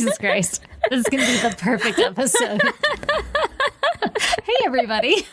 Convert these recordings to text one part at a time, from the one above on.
Jesus Christ. This is going to be the perfect episode. Hey, everybody.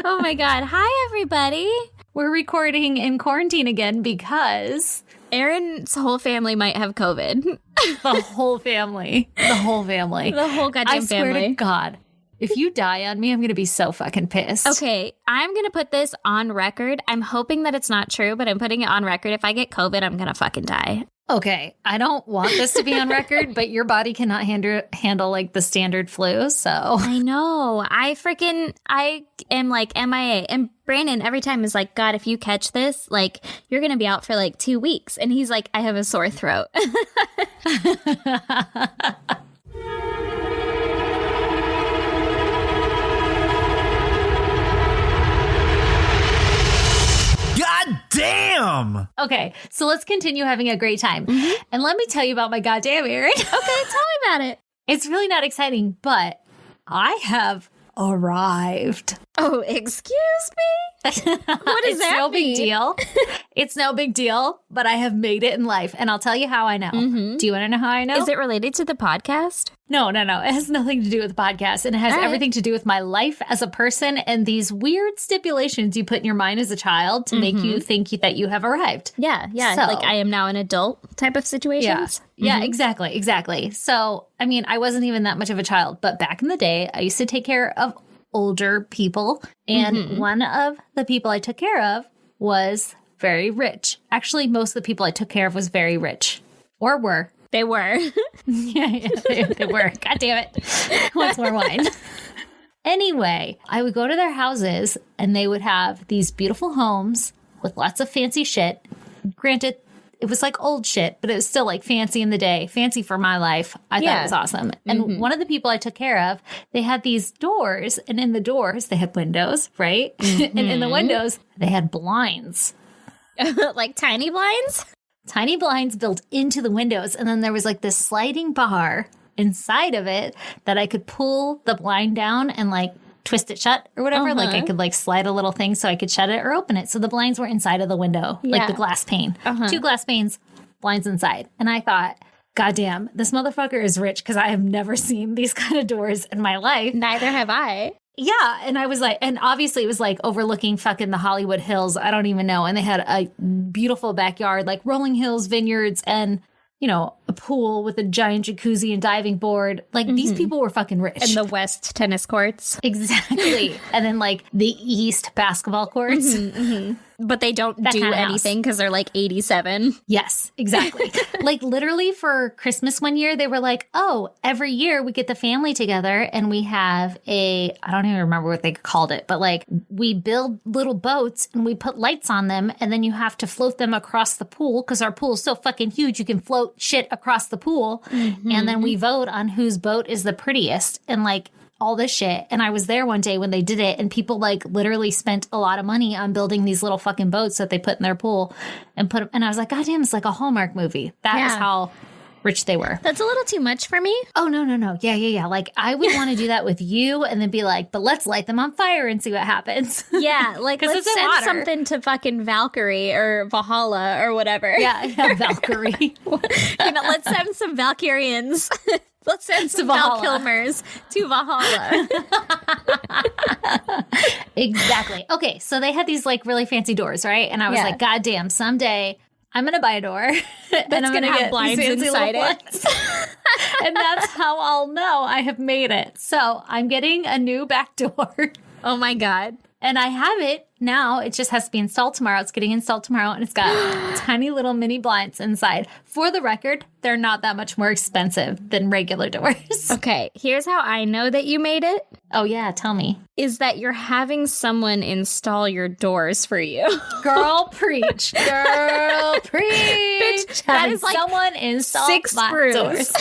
Oh, my God. Hi, everybody. We're recording in quarantine again because Erin's whole family might have COVID. the whole family. The whole goddamn family. I swear to God. If you die on me, I'm going to be so fucking pissed. Okay, I'm going to put this on record. I'm hoping that it's not true, but I'm putting it on record. If I get COVID, I'm going to fucking die. Okay, I don't want this to be on record, but your body cannot handle like the standard flu, so. I know. I am like MIA. And Brandon every time is like, God, if you catch this, like, you're going to be out for like 2 weeks. And he's like, I have a sore throat. God damn! Okay, so let's continue having a great time. Mm-hmm. And let me tell you about my goddamn Erin. Okay, tell me about it. It's really not exciting, but I have arrived. Oh, excuse me? What does that no mean? Big deal. It's no big deal, but I have made it in life. And I'll tell you how I know. Mm-hmm. Do you want to know how I know? Is it related to the podcast? No. It has nothing to do with the podcast. And it has everything to do with my life as a person and these weird stipulations you put in your mind as a child to make you think that you have arrived. Yeah. So, like I am now an adult type of situations. Yeah, exactly. So, I mean, I wasn't even that much of a child, but back in the day, I used to take care of older people. And one of the people I took care of was very rich. Actually, most of the people I took care of was very rich. Or were. They were. yeah, they were. God damn it. What's more wine? Anyway, I would go to their houses and they would have these beautiful homes with lots of fancy shit. Granted, it was like old shit, but it was still like fancy in the day. Fancy for my life. I thought it was awesome. And one of the people I took care of, they had these doors, and in the doors, they had windows, right? And in the windows, they had blinds. Like tiny blinds? Tiny blinds built into the windows. And then there was like this sliding bar inside of it that I could pull the blind down and like twist it shut or whatever. Like I could like slide a little thing so I could shut it or open it. So the blinds were inside of the window, like the glass pane. 2 glass panes, blinds inside. And I thought, goddamn, this motherfucker is rich because I have never seen these kind of doors in my life. Neither have I. Yeah. And I was like, and obviously it was like overlooking fucking the Hollywood Hills. I don't even know. And they had a beautiful backyard, like rolling hills, vineyards, and, you know, a pool with a giant jacuzzi and diving board. Like these people were fucking rich. And the West tennis courts. Exactly. And then like the East basketball courts. But they don't do anything because they're like 87. Yes, exactly. Like literally for Christmas one year, they were like, oh, every year we get the family together and we have I don't even remember what they called it, but like we build little boats and we put lights on them and then you have to float them across the pool because our pool is so fucking huge. You can float shit across the pool. And then we vote on whose boat is the prettiest and like all this shit. And I was there one day when they did it and people like literally spent a lot of money on building these little fucking boats that they put in their pool and and I was like, God damn, it's like a Hallmark movie. That is how rich they were. That's a little too much for me. Oh, no. Yeah. Like I would want to do that with you and then be like, but let's light them on fire and see what happens. Yeah. Like let's send something to fucking Valkyrie or Valhalla or whatever. Yeah, Valkyrie. Let's send some Valkyrians. Let's send some Val Kilmers to Valhalla. Exactly. Okay, so they had these like really fancy doors, right? And I was like, God damn, someday I'm going to buy a door and I'm going to have blinds inside it. And that's how I'll know I have made it. So I'm getting a new back door. Oh my God. And I have it now. It just has to be installed tomorrow. It's getting installed tomorrow. And it's got tiny little mini blinds inside. For the record, they're not that much more expensive than regular doors. Okay, here's how I know that you made it. Oh, yeah. Tell me. Is that you're having someone install your doors for you. Girl, preach. Girl, preach. Bitch, that is like someone install 6 my screws. doors.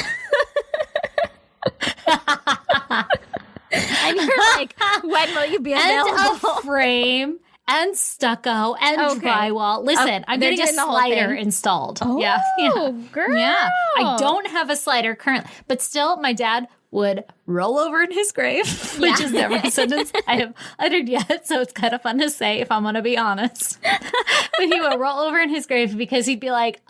And you're like, when will you be available? And a frame and stucco and drywall. Listen, I'm getting a slider installed. Oh, yeah. Girl. Yeah. I don't have a slider currently, but still my dad would roll over in his grave, which is never a sentence I have uttered yet, so it's kind of fun to say if I'm going to be honest. But he would roll over in his grave because he'd be like,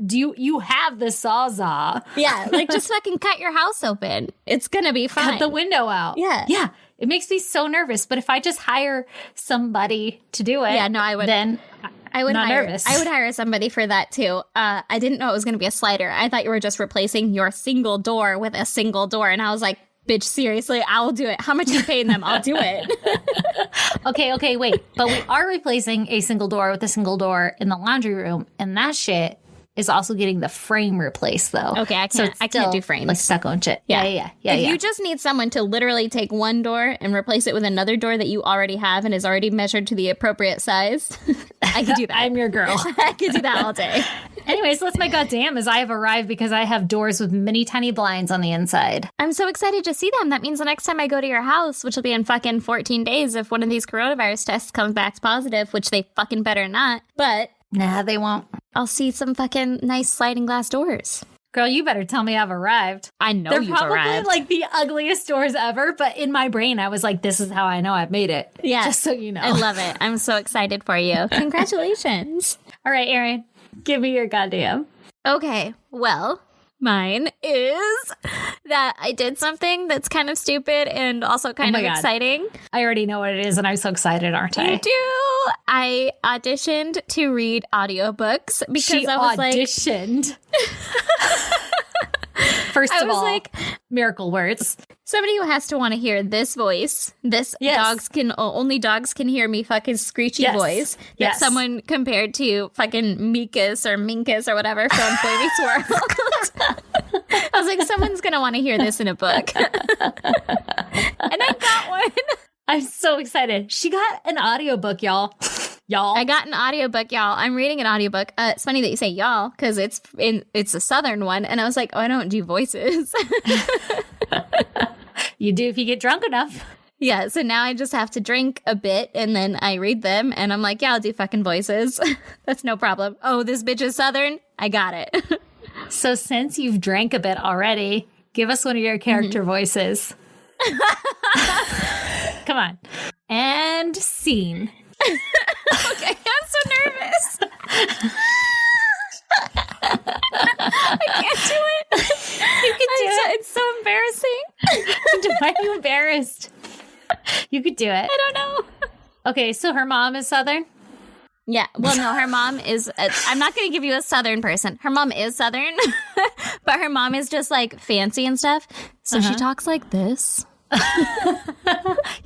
do you have the Sawzall? Yeah, like just fucking cut your house open. It's going to be fine. Cut the window out. Yeah. Yeah. It makes me so nervous. But if I just hire somebody to do it, Yeah, no, I would. then I would not hire. nervous. I would hire somebody for that too. I didn't know it was going to be a slider. I thought you were just replacing your single door with a single door, and I was like, "Bitch, seriously, I'll do it. How much are you paying them? I'll do it." Okay, wait. But we are replacing a single door with a single door in the laundry room, and that shit is also getting the frame replaced, though. Okay, I can't. it's I can't still, do frames. like stucco and shit. Yeah. If you just need someone to literally take one door and replace it with another door that you already have and is already measured to the appropriate size, I could do that. I'm your girl. I could do that all day. Anyways, that's my goddamn is I have arrived because I have doors with many tiny blinds on the inside. I'm so excited to see them. That means the next time I go to your house, which will be in fucking 14 days, if one of these coronavirus tests comes back positive, which they fucking better not, but Nah, they won't. I'll see some fucking nice sliding glass doors. Girl, you better tell me I've arrived. I know They're you've probably arrived. like the ugliest doors ever, but in my brain, I was like, this is how I know I've made it. Yeah. Just so you know. I love it. I'm so excited for you. Congratulations. All right, Erin, give me your goddamn. Okay, well, mine is that I did something that's kind of stupid and also kind my of God. exciting. I already know what it is, and I'm so excited, aren't I? You do. I auditioned to read audiobooks because She I was auditioned. First I of was all, like, miracle words. somebody who has to want to hear this voice, this Yes. only dogs can hear me fucking screechy Yes. voice. That Yes. someone compared to fucking Mikas or Minkus or whatever from Boy Meets World. I was like, someone's going to want to hear this in a book. And I got one. I'm so excited. She got an audiobook, y'all. I got an audiobook, y'all. I'm reading an audiobook. It's funny that you say y'all because it's a southern one. And I was like, oh, I don't do voices. You do if you get drunk enough. Yeah, so now I just have to drink a bit and then I read them and I'm like, yeah, I'll do fucking voices. That's no problem. Oh, this bitch is southern? I got it. So since you've drank a bit already, give us one of your character voices. Come on. And scene. Okay, I'm so nervous. I can't do it. You can do it. It's so embarrassing. Why are you embarrassed? You could do it. I don't know. Okay, so her mom is Southern? Yeah, well, no, her mom is, I'm not going to give you a southern person. Her mom is southern, but her mom is just like fancy and stuff. So she talks like this. You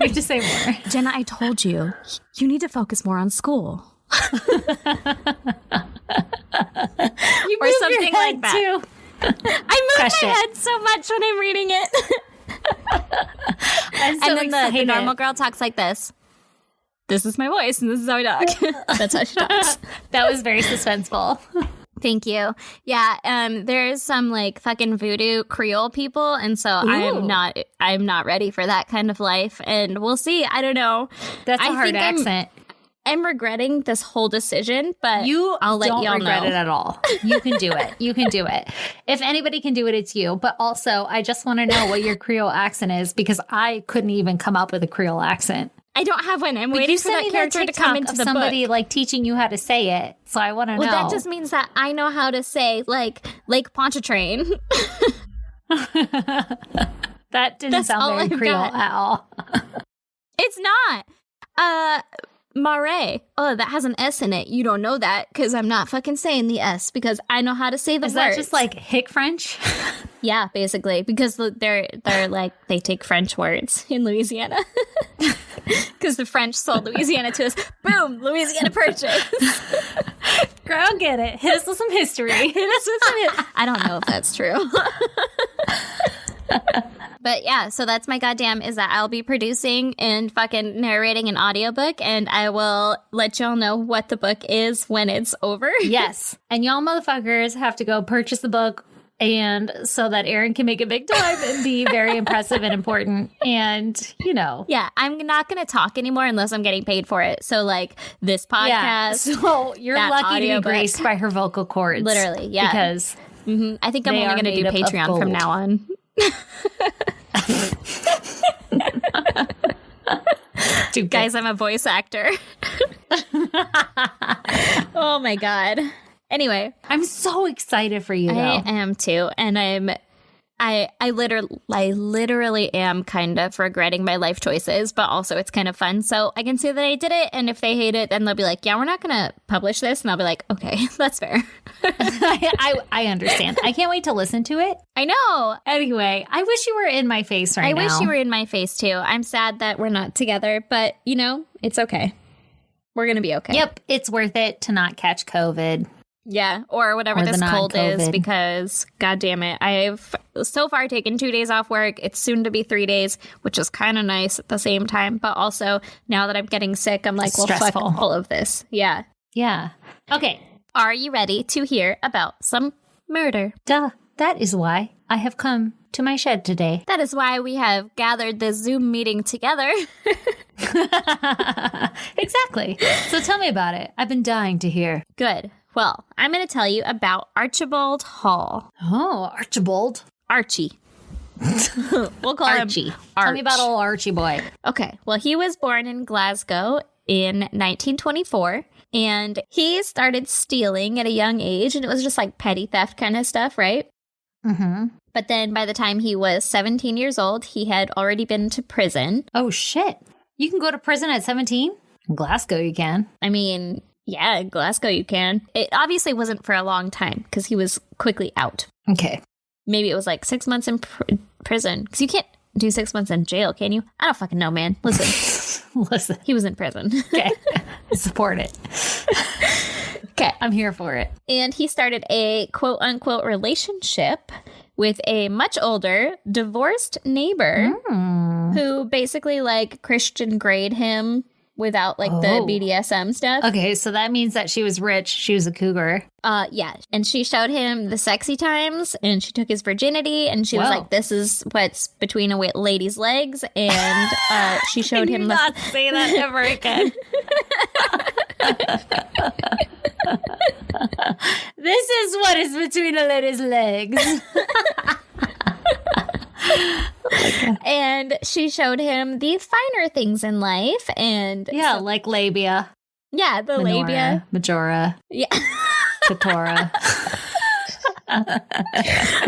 have to say more. Jenna, I told you, you need to focus more on school. You Or move something your like head, that. too. I move Crush my it. head so much when I'm reading it. I'm so And then the excited. normal girl talks like this. This is my voice, and this is how I talk. That's how she talks. That was very suspenseful. Thank you. Yeah, there's some like fucking voodoo Creole people, and so I'm not ready for that kind of life. And we'll see. I don't know. That's a I hard think accent. I'm regretting this whole decision, but I'll let don't y'all regret know. it at all. You can do it. You can do it. If anybody can do it, it's you. But also, I just want to know what your Creole accent is because I couldn't even come up with a Creole accent. I don't have one. I'm But waiting you for sent that me character to TikTok come into of the somebody book. like teaching you how to say it. So I want to know. Well, that just means that I know how to say like Lake Pontchartrain. That didn't That's all sound very I've Creole got. at all. It's not. Marais. Oh, that has an S in it. You don't know that because I'm not fucking saying the S because I know how to say the Is words. that just like hick French? Yeah, basically because they're like they take French words in Louisiana because the French sold Louisiana to us. Boom, Louisiana Purchase. Girl, get it. Hit us with some history. I don't know if that's true. But yeah, so that's my goddamn is that I'll be producing and fucking narrating an audiobook and I will let y'all know what the book is when it's over. Yes. And y'all motherfuckers have to go purchase the book and so that Erin can make it big time and be very impressive and important. And, you know. Yeah, I'm not going to talk anymore unless I'm getting paid for it. So like this podcast. Yeah. So you're that lucky to audiobook. be graced by her vocal cords. Literally, yeah. Because I think I'm they only are going to do made up of Patreon from gold. now on. Stupid. Guys, I'm a voice actor. Oh my God. Anyway, I'm so excited for you, though. I am too. And I literally am kind of regretting my life choices, but also it's kind of fun. So I can say that I did it. And if they hate it, then they'll be like, yeah, we're not going to publish this. And I'll be like, okay, that's fair. I understand. I can't wait to listen to it. I know. Anyway, I wish you were in my face right now. I wish you were in my face too. I'm sad that we're not together, but it's okay. We're going to be okay. Yep. It's worth it to not catch COVID. Yeah, or whatever Or this the cold is, non-COVID. because God damn it, I've so far taken 2 days off work. It's soon to be 3 days, which is kind of nice at the same time. But also, now that I'm getting sick, I'm like, well, Stressful. fuck all of this. Yeah. Yeah. Okay. Are you ready to hear about some murder? Duh. That is why I have come to my shed today. That is why we have gathered this Zoom meeting together. Exactly. So tell me about it. I've been dying to hear. Good. Well, I'm going to tell you about Archibald Hall. Oh, Archibald. Archie. We'll call Archie. him Tell me about old Archie boy. Okay. Well, he was born in Glasgow in 1924, and he started stealing at a young age, and it was just like petty theft kind of stuff, right? Mm-hmm. But then by the time he was 17 years old, he had already been to prison. Oh, shit. You can go to prison at 17? In Glasgow, you can. I mean, yeah, in Glasgow you can. It obviously wasn't for a long time because he was quickly out. Okay. Maybe it was like 6 months in prison, because you can't do 6 months in jail, can you? I don't fucking know, man. Listen. Listen. He was in prison. Okay. Support it. Okay. I'm here for it. And he started a quote-unquote relationship with a much older, divorced neighbor who basically, like, Christian grade him without, like, the BDSM stuff. Okay, so that means that she was rich. She was a cougar. Yeah. And she showed him the sexy times, and she took his virginity, and she was Whoa. like, this is what's between a lady's legs. And she showed Can him you not say that ever again. This is what is between a lady's legs. And she showed him the finer things in life. And Yeah, like labia. yeah, the Menorah, labia. Majora. Yeah. Katora.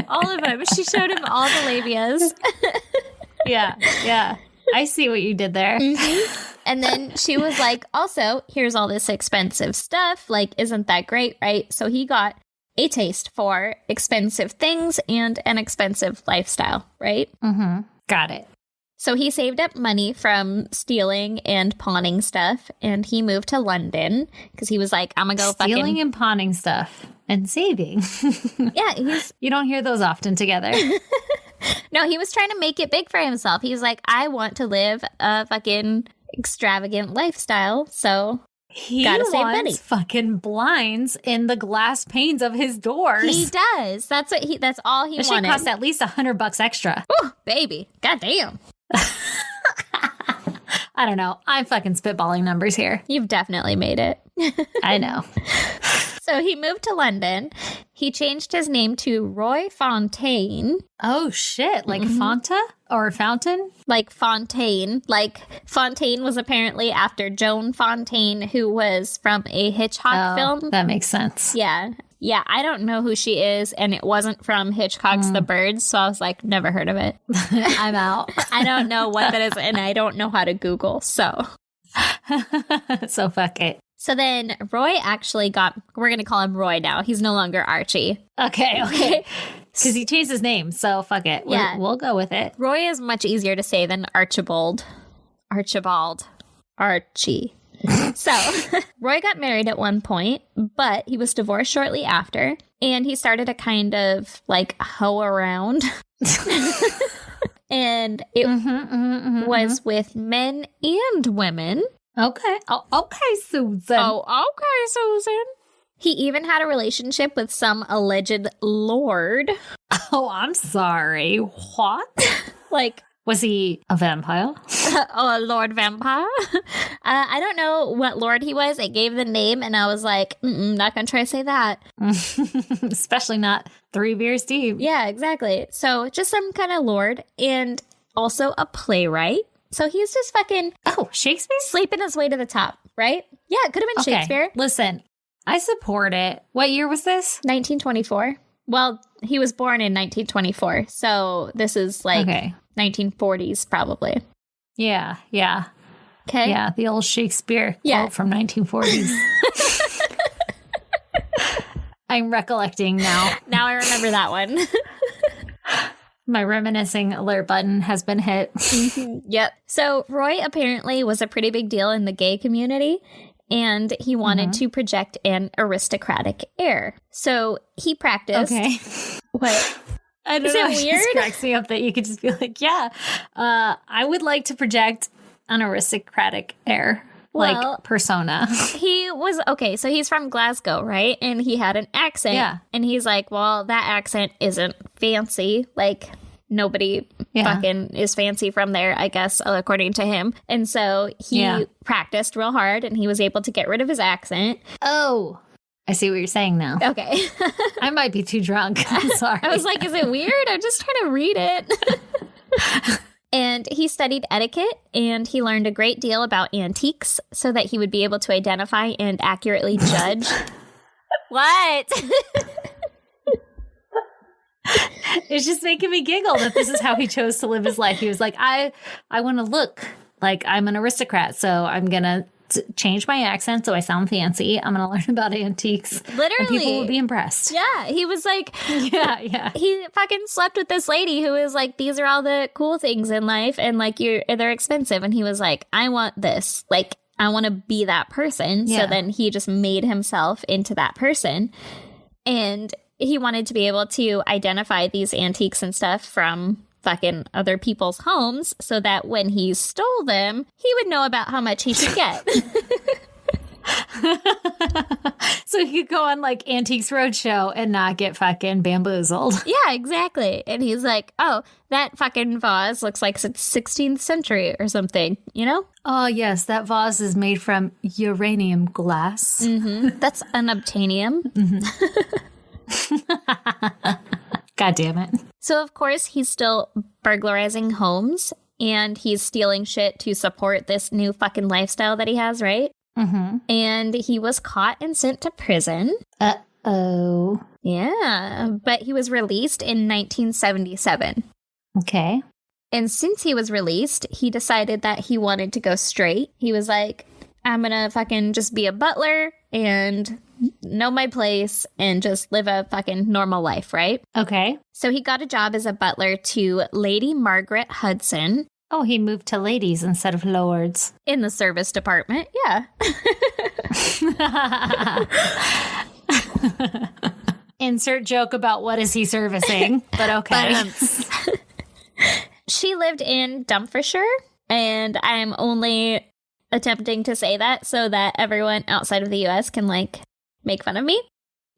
All of them. She showed him all the labias. Yeah. I see what you did there. And then she was like, also, here's all this expensive stuff. Like, isn't that great, right? So he got a taste for expensive things and an expensive lifestyle, right? Mm-hmm. Got it. So he saved up money from stealing and pawning stuff, and he moved to London because he was like, I'm gonna go Stealing and pawning stuff and saving. Yeah, You don't hear those often together. No, he was trying to make it big for himself. He was like, I want to live a fucking extravagant lifestyle, so He gotta save wants money. fucking blinds in the glass panes of his doors. He does. That's all he It should wanted. cost at least $100 extra. Ooh, baby. Goddamn. I don't know. I'm fucking spitballing numbers here. You've definitely made it. I know. So he moved to London. He changed his name to Roy Fontaine. Oh shit! Like Fanta or Fountain? Like Fontaine. Like Fontaine was apparently after Joan Fontaine, who was from a Hitchcock film. That makes sense. Yeah. Yeah, I don't know who she is, and it wasn't from Hitchcock's The Birds, so I was like, never heard of it. I'm out. I don't know what that is, and I don't know how to Google, so. So fuck it. So then Roy actually we're going to call him Roy now. He's no longer Archie. Okay. Because he changed his name, so fuck it. Yeah. We'll go with it. Roy is much easier to say than Archibald. Archie. So, Roy got married at one point, but he was divorced shortly after, and he started to kind of like hoe around. And it was with men and women. Okay. Oh, okay, Susan. Oh, okay, Susan. He even had a relationship with some alleged lord. Oh, I'm sorry. What? Like, Was he a vampire? a Lord Vampire. I don't know what lord he was. It gave the name, and I was like, not gonna try to say that. Especially not 3 beers deep. Yeah, exactly. So just some kind of lord, and also a playwright. So he's just fucking Shakespeare? sleeping his way to the top, right? Yeah, it could have been Shakespeare. Listen, I support it. What year was this? 1924. Well, he was born in 1924. So this is like 1940s probably. Yeah. Okay. Yeah, the old Shakespeare quote from 1940s. I'm recollecting now. Now I remember that one. My reminiscing alert button has been hit. Yep. So Roy apparently was a pretty big deal in the gay community, and he wanted to project an aristocratic air. So he practiced. Okay. What? I don't Is know. it It weird? just cracks me up that you could just be like, I would like to project an aristocratic air, like persona. He was, okay, so he's from Glasgow, right? And he had an accent. Yeah. And he's like, well, that accent isn't fancy. Like, nobody fucking is fancy from there, I guess, according to him. And so he practiced real hard, and he was able to get rid of his accent. Oh, I see what you're saying now. Okay. I might be too drunk. I'm sorry. I was like, is it weird? I'm just trying to read it. And he studied etiquette, and he learned a great deal about antiques so that he would be able to identify and accurately judge. What? It's just making me giggle that this is how he chose to live his life. He was like, I want to look like I'm an aristocrat, so I'm going to change my accent so I sound fancy. I'm going to learn about antiques. Literally. And people will be impressed. Yeah, he was like, Yeah. he fucking slept with this lady who was like, these are all the cool things in life, and like they're expensive. And he was like, I want this. Like, I want to be that person. Yeah. So then he just made himself into that person. And he wanted to be able to identify these antiques and stuff from fucking other people's homes so that when he stole them, he would know about how much he should get. So he could go on like Antiques Roadshow and not get fucking bamboozled. Yeah, exactly. And he's like, oh, that fucking vase looks like it's 16th century or something, you know? Oh, yes. That vase is made from uranium glass. That's unobtainium. God damn it. So, of course, he's still burglarizing homes, and he's stealing shit to support this new fucking lifestyle that he has, right? Mm-hmm. And he was caught and sent to prison. Uh-oh. Yeah, but he was released in 1977. Okay. And since he was released, he decided that he wanted to go straight. He was like, I'm gonna fucking just be a butler and know my place and just live a fucking normal life, right? Okay. So he got a job as a butler to Lady Margaret Hudson. Oh, he moved to ladies instead of lords. In the service department, yeah. Insert joke about what is he servicing, but okay. She lived in Dumfriesshire, and I'm only attempting to say that so that everyone outside of the U.S. can, like, make fun of me,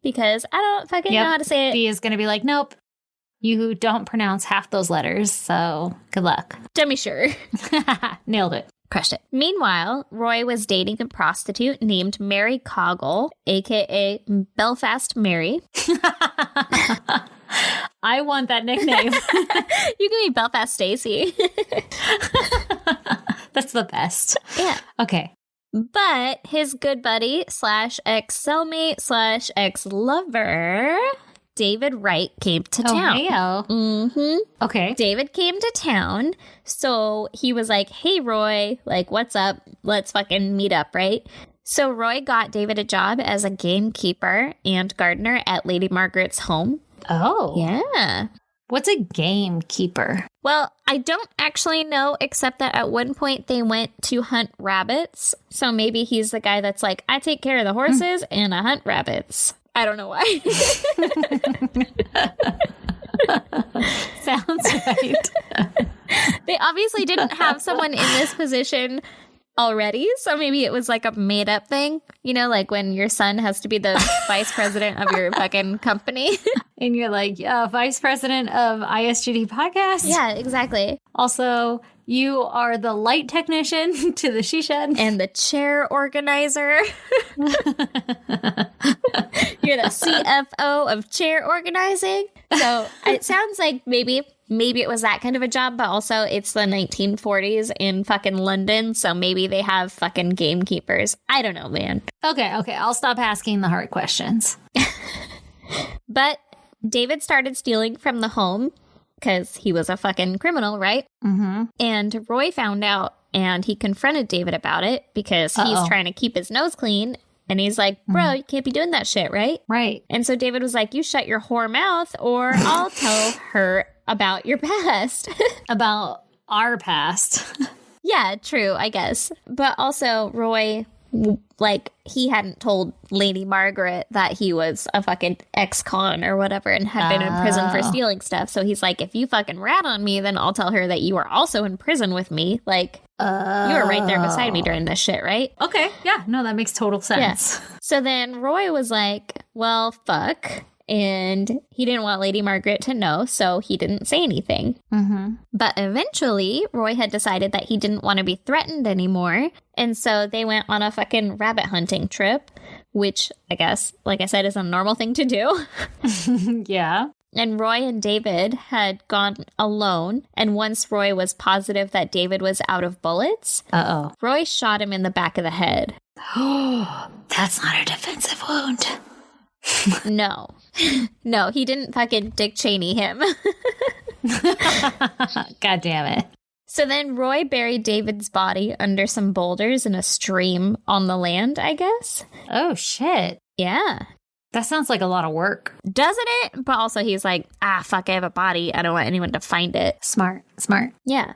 because I don't fucking know how to say it. B is going to be like, nope, you don't pronounce half those letters, so good luck. Dummy sure. Nailed it. Crushed it. Meanwhile, Roy was dating a prostitute named Mary Coggle, a.k.a. Belfast Mary. I want that nickname. You can be Belfast Stacy. That's the best. Yeah. Okay. But his good buddy slash ex-cellmate slash ex-lover, David Wright, came to town. Heyo. Mm-hmm. Okay. David came to town, so he was like, hey, Roy, like, what's up? Let's fucking meet up, right? So Roy got David a job as a gamekeeper and gardener at Lady Margaret's home. Oh. Yeah. What's a gamekeeper? Well, I don't actually know, except that at one point they went to hunt rabbits. So maybe he's the guy that's like, I take care of the horses and I hunt rabbits. I don't know why. Sounds right. They obviously didn't have someone in this position already, so maybe it was like a made up thing, you know, like when your son has to be the vice president of your fucking company. And you're like, vice president of ISGD podcast? Yeah, exactly. Also, you are the light technician to the she shed. And the chair organizer. You're the CFO of chair organizing. So it sounds like maybe maybe it was that kind of a job, but also it's the 1940s in fucking London, so maybe they have fucking gamekeepers. I don't know, man. Okay, I'll stop asking the hard questions. But David started stealing from the home because he was a fucking criminal, right? Mm-hmm. And Roy found out, and he confronted David about it because he's trying to keep his nose clean. And he's like, bro, you can't be doing that shit, right? Right. And so David was like, you shut your whore mouth or I'll tell her about your past. About our past. Yeah, true, I guess. But also, Roy, like, he hadn't told Lady Margaret that he was a fucking ex-con or whatever and had been in prison for stealing stuff. So he's like, if you fucking rat on me, then I'll tell her that you were also in prison with me. Like, you were right there beside me during this shit, right? Okay, yeah, no, that makes total sense. Yeah. So then Roy was like, well, fuck. And he didn't want Lady Margaret to know, so he didn't say anything. Mm-hmm. But eventually, Roy had decided that he didn't want to be threatened anymore. And so they went on a fucking rabbit hunting trip, which I guess, like I said, is a normal thing to do. Yeah. And Roy and David had gone alone. And once Roy was positive that David was out of bullets, Roy shot him in the back of the head. That's not a defensive wound. No. No, he didn't fucking Dick Cheney him. God damn it. So then Roy buried David's body under some boulders in a stream on the land, I guess. Oh, shit. Yeah. That sounds like a lot of work. Doesn't it? But also he's like, fuck, I have a body. I don't want anyone to find it. Smart. Yeah.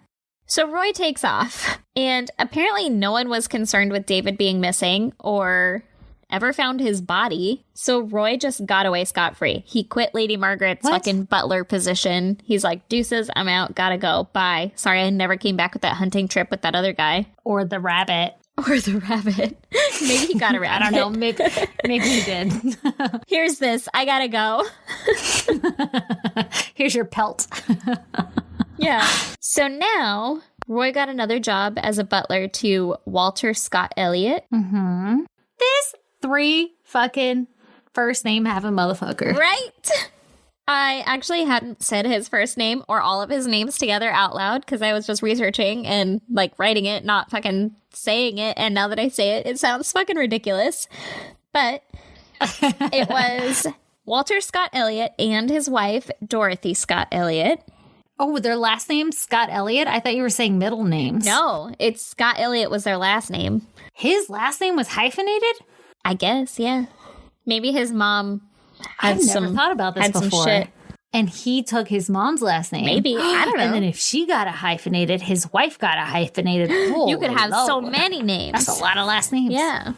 So Roy takes off. And apparently no one was concerned with David being missing or ever found his body. So Roy just got away scot-free. He quit Lady Margaret's fucking butler position. He's like, deuces, I'm out, gotta go, bye. Sorry, I never came back with that hunting trip with that other guy. Or the rabbit. Or the rabbit. Maybe he got a rabbit. I don't know. Maybe he did. Here's this. I gotta go. Here's your pelt. Yeah. So now Roy got another job as a butler to Walter Scott Elliott. Mm-hmm. This 3 fucking first name having motherfucker. Right? I actually hadn't said his first name or all of his names together out loud because I was just researching and like writing it, not fucking saying it. And now that I say it, it sounds fucking ridiculous. But it was Walter Scott Elliott and his wife, Dorothy Scott Elliott. Oh, their last name, Scott Elliott? I thought you were saying middle names. No, it's Scott Elliott was their last name. His last name was hyphenated? I guess, yeah. Maybe his mom I've never thought about this before. Shit. And he took his mom's last name. Maybe. I don't know. And then if she got a hyphenated, his wife got a hyphenated. You could have so many names. That's a lot of last names. Yeah.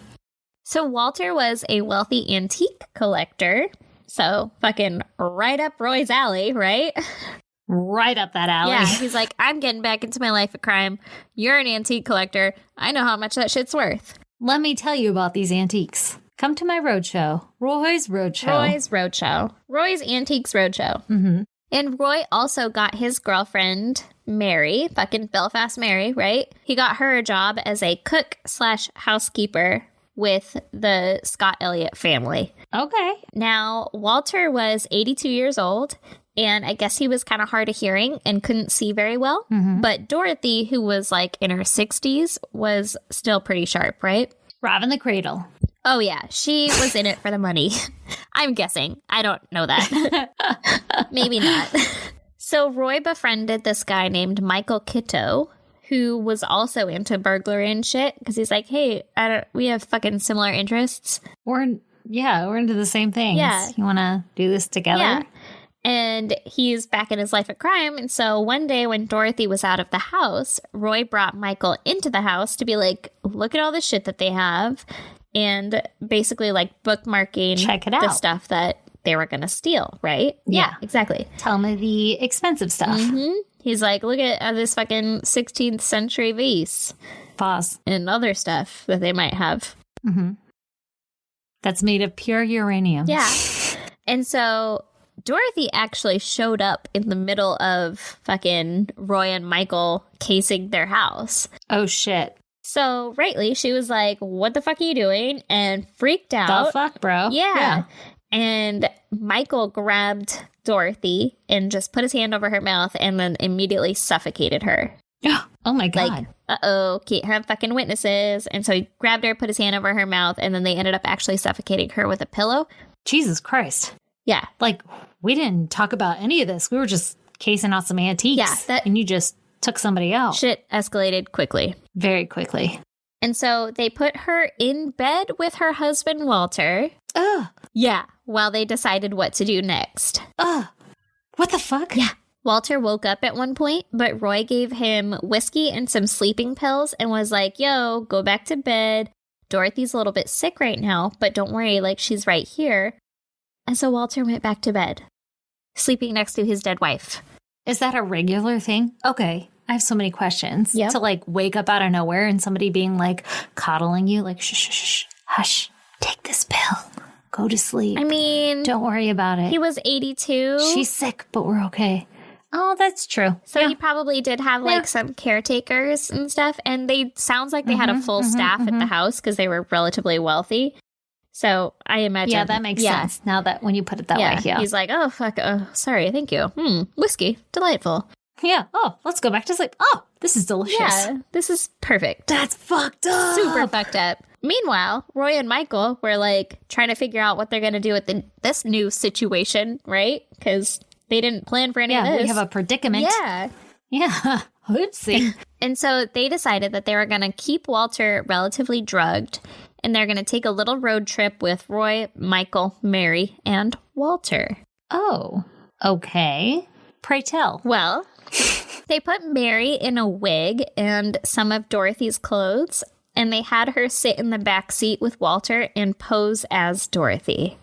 So Walter was a wealthy antique collector. So fucking right up Roy's alley, right? Right up that alley. Yeah, he's like, I'm getting back into my life of crime. You're an antique collector. I know how much that shit's worth. Let me tell you about these antiques. Come to my roadshow. Roy's Roadshow. Roy's Roadshow. Roy's Antiques Roadshow. Mm-hmm. And Roy also got his girlfriend, Mary, fucking Belfast Mary, right? He got her a job as a cook/housekeeper with the Scott Elliott family. Okay. Now, Walter was 82 years old, and I guess he was kind of hard of hearing and couldn't see very well. Mm-hmm. But Dorothy, who was like in her 60s, was still pretty sharp, right? Robbing the cradle. Oh, yeah. She was in it for the money. I'm guessing. I don't know that. Maybe not. So Roy befriended this guy named Michael Kitto, who was also into burglary and shit, because he's like, hey, we have fucking similar interests. We're into the same things. Yeah. You want to do this together? Yeah. And he's back in his life of crime. And so one day when Dorothy was out of the house, Roy brought Michael into the house to be like, look at all the shit that they have. And basically like bookmarking Check it out. the stuff that they were going to steal, right? Yeah, exactly. Tell me the expensive stuff. Mm-hmm. He's like, look at this fucking 16th century vase. Pause. And other stuff that they might have. Mm-hmm. That's made of pure uranium. Yeah. And so Dorothy actually showed up in the middle of fucking Roy and Michael casing their house. Oh, shit. So, rightly, she was like, what the fuck are you doing? And freaked out. The fuck, bro? Yeah. And Michael grabbed Dorothy and just put his hand over her mouth and then immediately suffocated her. Oh my God. Like, uh-oh, can't have fucking witnesses. And so he grabbed her, put his hand over her mouth, and then they ended up actually suffocating her with a pillow. Jesus Christ. Yeah. Like, we didn't talk about any of this. We were just casing out some antiques. Yeah. And you just took somebody out. Shit escalated quickly. Very quickly. And so they put her in bed with her husband, Walter. Ugh. Yeah. While they decided what to do next. Ugh. What the fuck? Yeah. Walter woke up at one point, but Roy gave him whiskey and some sleeping pills and was like, yo, go back to bed. Dorothy's a little bit sick right now, but don't worry, like, she's right here. And so Walter went back to bed, sleeping next to his dead wife. Is that a regular thing? Okay. I have so many questions. Yep. To like wake up out of nowhere and somebody being like coddling you, like, shh, shh, shh, hush, take this pill. Go to sleep. I mean, don't worry about it. He was 82. She's sick, but we're okay. Oh, that's true. So he probably did have like some caretakers and stuff. And they sounds like they had a full staff at the house because they were relatively wealthy. So I imagine. Yeah, that makes sense. Now that when you put it that way. Yeah. He's like, oh, fuck. Oh, sorry. Thank you. Whiskey. Delightful. Yeah. Oh, let's go back to sleep. Oh, this is delicious. Yeah, this is perfect. That's fucked up. Super fucked up. Meanwhile, Roy and Michael were like trying to figure out what they're going to do with this new situation, right? Because they didn't plan for any of this. We have a predicament. Yeah. Yeah. Oopsie. And so they decided that they were going to keep Walter relatively drugged, and they're going to take a little road trip with Roy, Michael, Mary, and Walter. Oh, okay. Pray tell. Well, they put Mary in a wig and some of Dorothy's clothes, and they had her sit in the back seat with Walter and pose as Dorothy.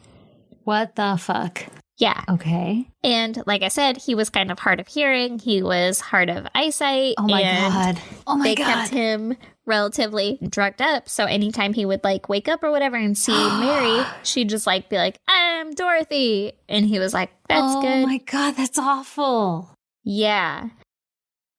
What the fuck? Yeah. Okay. And like I said, he was kind of hard of hearing. He was hard of eyesight. Oh my God. Oh my God. They kept him relatively drugged up. So anytime he would like wake up or whatever and see Mary, she'd just like be like, I'm Dorothy. And he was like, that's good. Oh my God. That's awful. Yeah.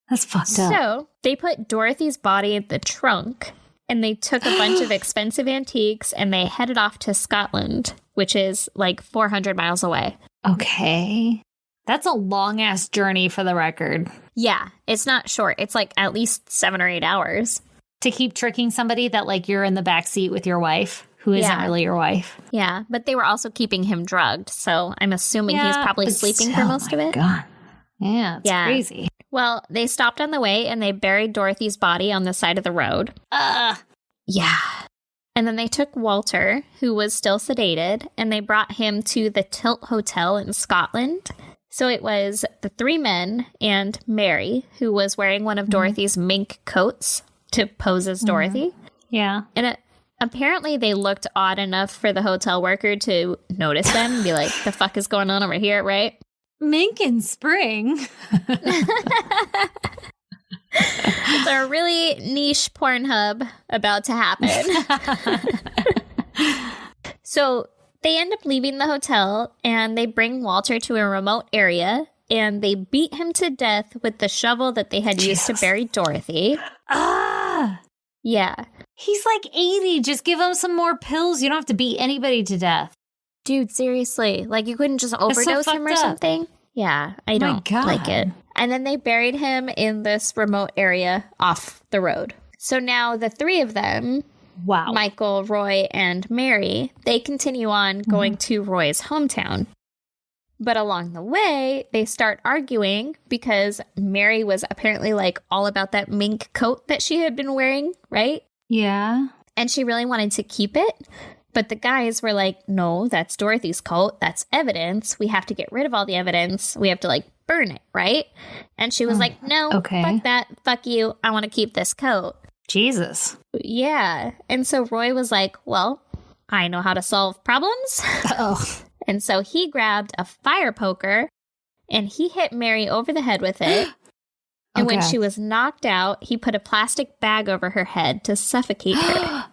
That's fucked up. So they put Dorothy's body in the trunk and they took a bunch of expensive antiques and they headed off to Scotland, which is like 400 miles away. Okay. That's a long ass journey for the record. Yeah, it's not short. It's like at least 7 or 8 hours. To keep tricking somebody that like you're in the back seat with your wife, who isn't really your wife. Yeah, but they were also keeping him drugged. So I'm assuming he's probably sleeping for most of it. God. Yeah, it's crazy. Well, they stopped on the way and they buried Dorothy's body on the side of the road. Yeah. And then they took Walter, who was still sedated, and they brought him to the Tilt Hotel in Scotland. So it was the 3 men and Mary, who was wearing one of Dorothy's mink coats to pose as Dorothy. Yeah. And apparently they looked odd enough for the hotel worker to notice them and be like, the fuck is going on over here, right? Mink in spring. It's a really niche Pornhub about to happen. So they end up leaving the hotel and they bring Walter to a remote area and they beat him to death with the shovel that they had used to bury Dorothy. Yeah. He's like 80. Just give him some more pills. You don't have to beat anybody to death. Dude, seriously. Like, you couldn't just overdose him or something? Yeah, I don't like it. And then they buried him in this remote area off the road. So now the 3 of them, Michael, Roy, and Mary, they continue on going to Roy's hometown. But along the way, they start arguing because Mary was apparently like all about that mink coat that she had been wearing, right? Yeah. And she really wanted to keep it. But the guys were like, no, that's Dorothy's coat. That's evidence. We have to get rid of all the evidence. We have to like burn it, right? And she was like, no, fuck that. Fuck you. I want to keep this coat. Jesus. Yeah. And so Roy was like, well, I know how to solve problems. And so he grabbed a fire poker and he hit Mary over the head with it. And when she was knocked out, he put a plastic bag over her head to suffocate her.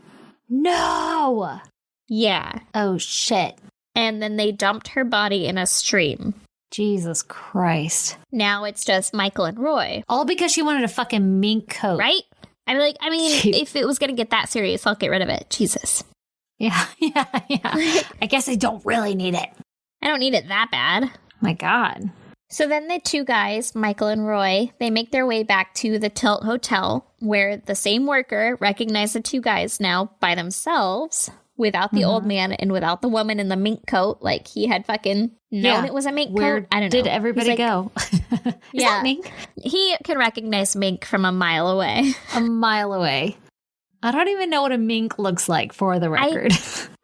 No. Yeah. Oh, shit. And then they dumped her body in a stream. Jesus Christ. Now it's just Michael and Roy. All because she wanted a fucking mink coat. Right? I'm like, I mean, if it was going to get that serious, I'll get rid of it. Jesus. Yeah. I guess I don't really need it. I don't need it that bad. My God. So then the two guys, Michael and Roy, they make their way back to the Tilt Hotel, where the same worker recognized the two guys now by themselves, without the old man and without the woman in the mink coat. Like, he had fucking known it was a mink coat. I don't know. Did everybody go? Is that Mink? He can recognize Mink from a mile away. A mile away. I don't even know what a mink looks like, for the record.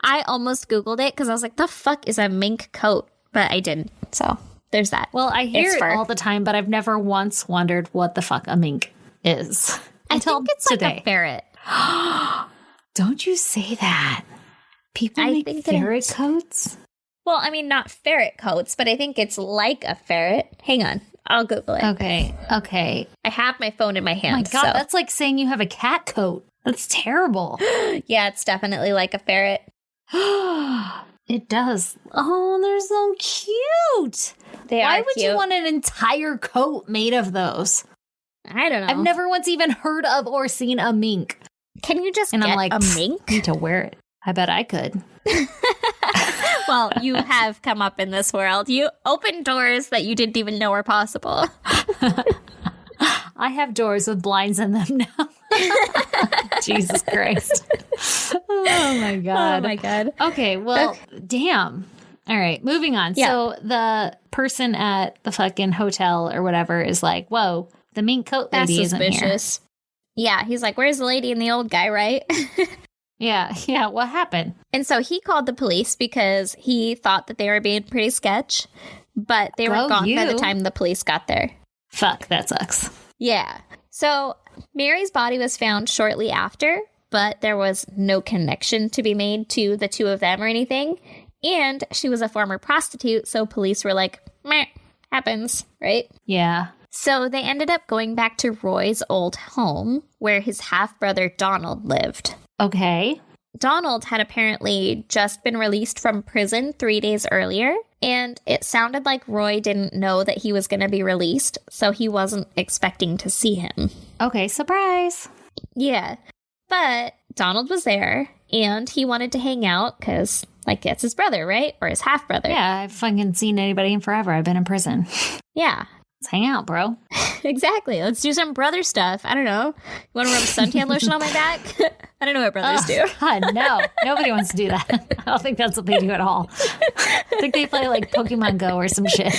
I almost Googled it because I was like, the fuck is a mink coat? But I didn't. So there's that. Well, I hear it all the time, but I've never once wondered what the fuck a mink is. I think it's today. like a ferret. Don't you say that. People I make think ferret coats? Well, I mean, not ferret coats, but I think it's like a ferret. Hang on. I'll Google it. Okay. I have my phone in my hand. My God, that's like saying you have a cat coat. That's terrible. Yeah, it's definitely like a ferret. It does. Oh, they're so cute. Why would you want an entire coat made of those? I don't know. I've never once even heard of or seen a mink. Can you just get a mink? I need to wear it. I bet I could. Well, you have come up in this world. You opened doors that you didn't even know were possible. I have doors with blinds in them now. Jesus Christ. Oh, my God. Oh, my God. Okay, well, damn. All right, moving on. Yeah. So the person at the fucking hotel or whatever is like, whoa, the mink coat lady isn't here. Yeah, he's like, where's the lady and the old guy, right? Yeah, what happened? And so he called the police because he thought that they were being pretty sketch, but they were gone by the time the police got there. Fuck, that sucks. Yeah. So Mary's body was found shortly after, but there was no connection to be made to the two of them or anything. And she was a former prostitute, so police were like, meh, happens, right? Yeah. So they ended up going back to Roy's old home, where his half-brother Donald lived. Okay. Donald had apparently just been released from prison 3 days earlier, and it sounded like Roy didn't know that he was going to be released, so he wasn't expecting to see him. Okay, surprise. Yeah. But Donald was there, and he wanted to hang out because, like, it's his brother, right? Or his half-brother. Yeah, I've fucking seen anybody in forever. I've been in prison. Yeah. Let's hang out, bro. Exactly. Let's do some brother stuff. I don't know. You want to rub suntan lotion on my back? I don't know what brothers do. God, no. Nobody wants to do that. I don't think that's what they do at all. I think they play like Pokemon Go or some shit.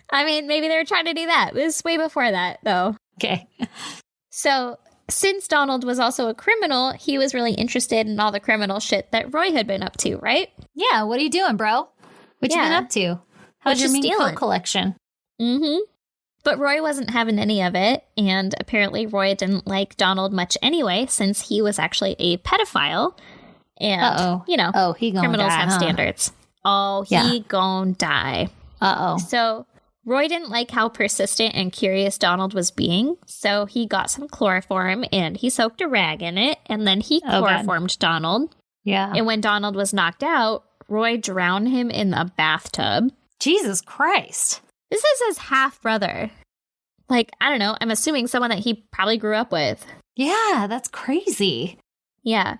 I mean, maybe they were trying to do that. It was way before that, though. Okay. So, since Donald was also a criminal, he was really interested in all the criminal shit that Roy had been up to, right? Yeah, what are you doing, bro? What you been up to? How's your mink coat collection? Mm-hmm. But Roy wasn't having any of it, and apparently Roy didn't like Donald much anyway, since he was actually a pedophile. And, you know, he gonna criminals die, have standards. Oh, he gon' die. So Roy didn't like how persistent and curious Donald was being, so he got some chloroform, and he soaked a rag in it, and then he chloroformed Donald. Yeah. And when Donald was knocked out, Roy drowned him in a bathtub. Jesus Christ. This is his half-brother. Like, I don't know. I'm assuming someone that he probably grew up with. Yeah, that's crazy. Yeah.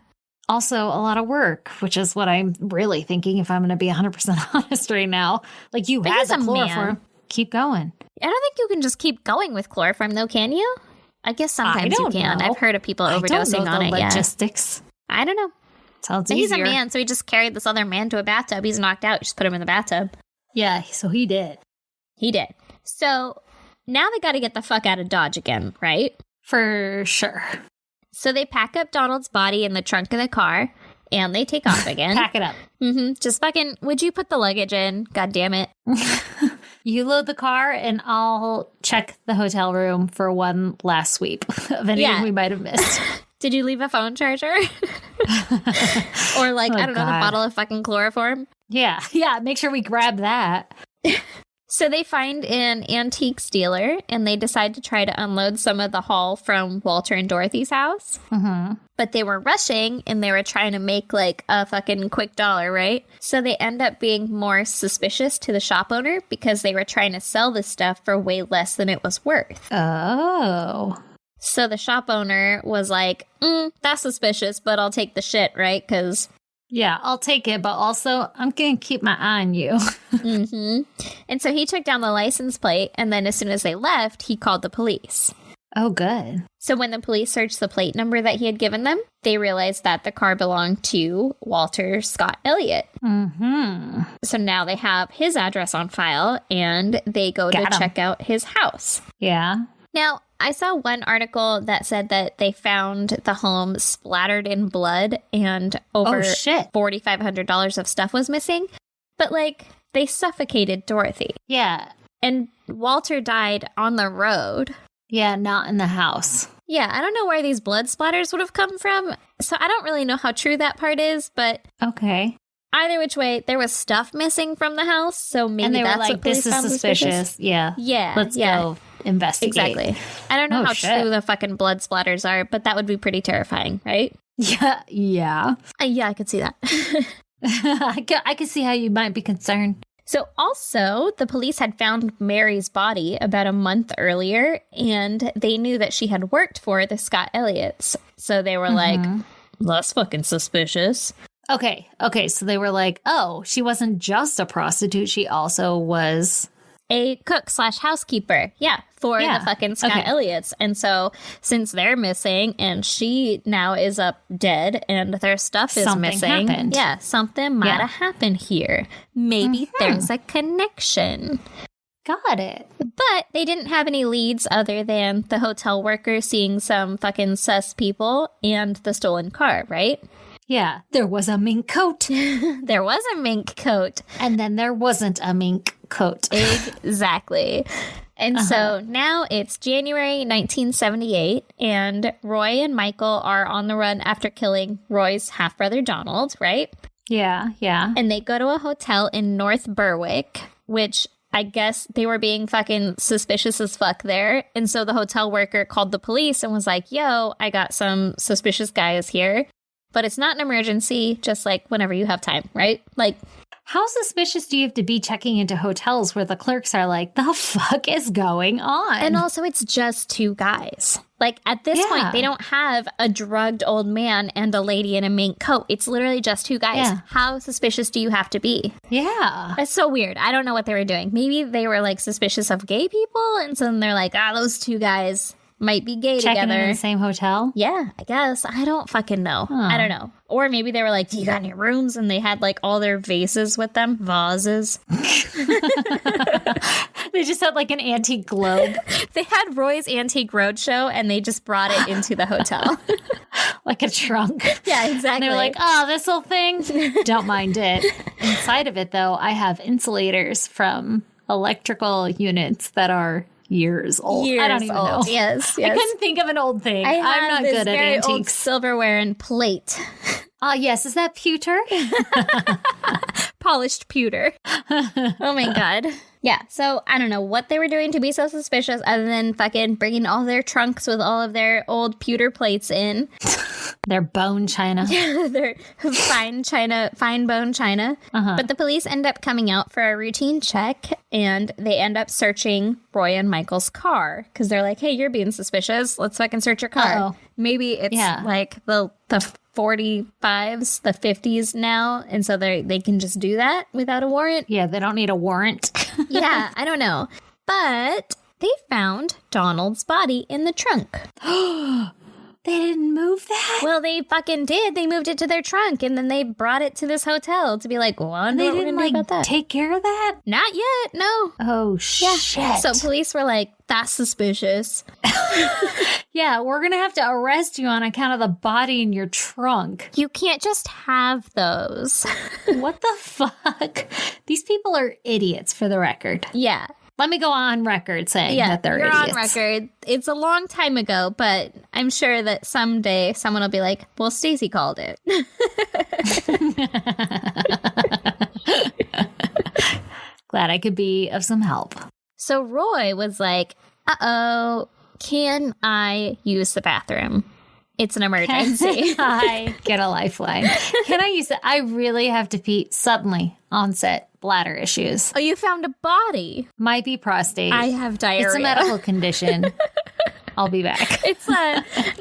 Also, a lot of work, which is what I'm really thinking if I'm going to be 100% honest right now. Like, you had the chloroform. Keep going. I don't think you can just keep going with chloroform, though, can you? I guess sometimes you can. I've heard of people overdosing on it. Logistics. Yeah. I don't know. Sounds but easier. He's a man, so he just carried this other man to a bathtub. He's knocked out. Just put him in the bathtub. Yeah, so he did. He did. So now they got to get the fuck out of Dodge again, right? For sure. So they pack up Donald's body in the trunk of the car, and they take off again. Pack it up. Mm-hmm. Just fucking, would you put the luggage in? God damn it. You load the car, and I'll check the hotel room for one last sweep of anything we might have missed. Did you leave a phone charger? Or I don't know, the bottle of fucking chloroform? Yeah, make sure we grab that. So they find an antiques dealer, and they decide to try to unload some of the haul from Walter and Dorothy's house. Mm-hmm. But they were rushing, and they were trying to make, like, a fucking quick dollar, right? So they end up being more suspicious to the shop owner because they were trying to sell this stuff for way less than it was worth. Oh. So the shop owner was like, that's suspicious, but I'll take the shit, right? Because Yeah, I'll take it, but also I'm going to keep my eye on you. And so he took down the license plate, and then as soon as they left, he called the police. Oh, good. So when the police searched the plate number that he had given them, they realized that the car belonged to Walter Scott Elliott. So now they have his address on file, and they go to check out his house. Yeah. Now, I saw one article that said that they found the home splattered in blood and over $4,500 of stuff was missing. But, like, they suffocated Dorothy. Yeah. And Walter died on the road. Yeah, not in the house. Yeah, I don't know where these blood splatters would have come from. So I don't really know how true that part is, but... Okay. Either which way, there was stuff missing from the house, so maybe and they that's were like, what police this is found suspicious. Yeah. Yeah. Let's go investigate. Exactly. I don't know how shit. true the fucking blood splatters are, but that would be pretty terrifying, right? Yeah. Yeah. Yeah, I could see that. I could see how you might be concerned. So also, the police had found Mary's body about a month earlier, and they knew that she had worked for the Scott Elliots. So they were like, that's fucking suspicious. Okay. So they were like, oh, she wasn't just a prostitute. She also was... a cook/housekeeper. Yeah. For the fucking Scott Elliots. And so since they're missing and she now is up dead and their stuff is missing. Happened. Yeah. Something might have happened here. Maybe there's a connection. Got it. But they didn't have any leads other than the hotel worker seeing some fucking sus people and the stolen car, right? Yeah. There was a mink coat. There was a mink coat. And then there wasn't a mink coat. Exactly. And so now it's January 1978, and Roy and Michael are on the run after killing Roy's half-brother Donald, right? Yeah. And they go to a hotel in North Berwick, which I guess they were being fucking suspicious as fuck there. And so the hotel worker called the police and was like, yo, I got some suspicious guys here. But it's not an emergency, just like whenever you have time, right? Like, how suspicious do you have to be checking into hotels where the clerks are like, the fuck is going on? and also it's just two guys. Like, at this point, they don't have a drugged old man and a lady in a mink coat. It's literally just two guys. Yeah. How suspicious do you have to be? Yeah. That's so weird. I don't know what they were doing. Maybe they were, like, suspicious of gay people, and so then they're like, those two guys might be gay Checking together. in the same hotel? Yeah, I guess. I don't fucking know. I don't know. Or maybe they were like, do you got any rooms? And they had like all their vases with them. Vases. They just had like an antique globe. They had Roy's Antique Roadshow and they just brought it into the hotel. Like a trunk. Yeah, exactly. And they're like, oh, this whole thing? Don't mind it. Inside of it, though, I have insulators from electrical units that are years old. I don't even know. Yes. I couldn't think of an old thing. I'm not good at very old antiques. silverware and plate. Yes. Is that pewter? Polished pewter. Oh my God. Yeah, so I don't know what they were doing to be so suspicious other than fucking bringing all their trunks with all of their old pewter plates in. Their bone china. Their fine bone china. But the police end up coming out for a routine check and they end up searching Roy and Michael's car because they're like, hey, you're being suspicious. Let's fucking search your car. Uh-oh. Maybe it's like the 45s, the 50s now. And so they can just do that without a warrant. Yeah, they don't need a warrant. Yeah, I don't know. But they found Donald's body in the trunk. They didn't move that? Well, they fucking did. They moved it to their trunk, and then they brought it to this hotel to be like, well, I wonder They what we're didn't gonna do about that. take care of that? Not yet, no. Oh, Yeah. shit. So police were like, that's suspicious. Yeah, we're going to have to arrest you on account of the body in your trunk. You can't just have those. What the fuck? These people are idiots, for the record. Yeah. Let me go on record saying Yeah, that they're you're idiots. on record. It's a long time ago, but I'm sure that someday someone will be like, well, Stacey called it. Glad I could be of some help. So Roy was like, uh-oh, can I use the bathroom? It's an emergency. I get a lifeline. Can I use it? I really have to pee. Suddenly, onset bladder issues. Oh, you found a body. Might be prostate. I have diarrhea. It's a medical condition. I'll be back. It's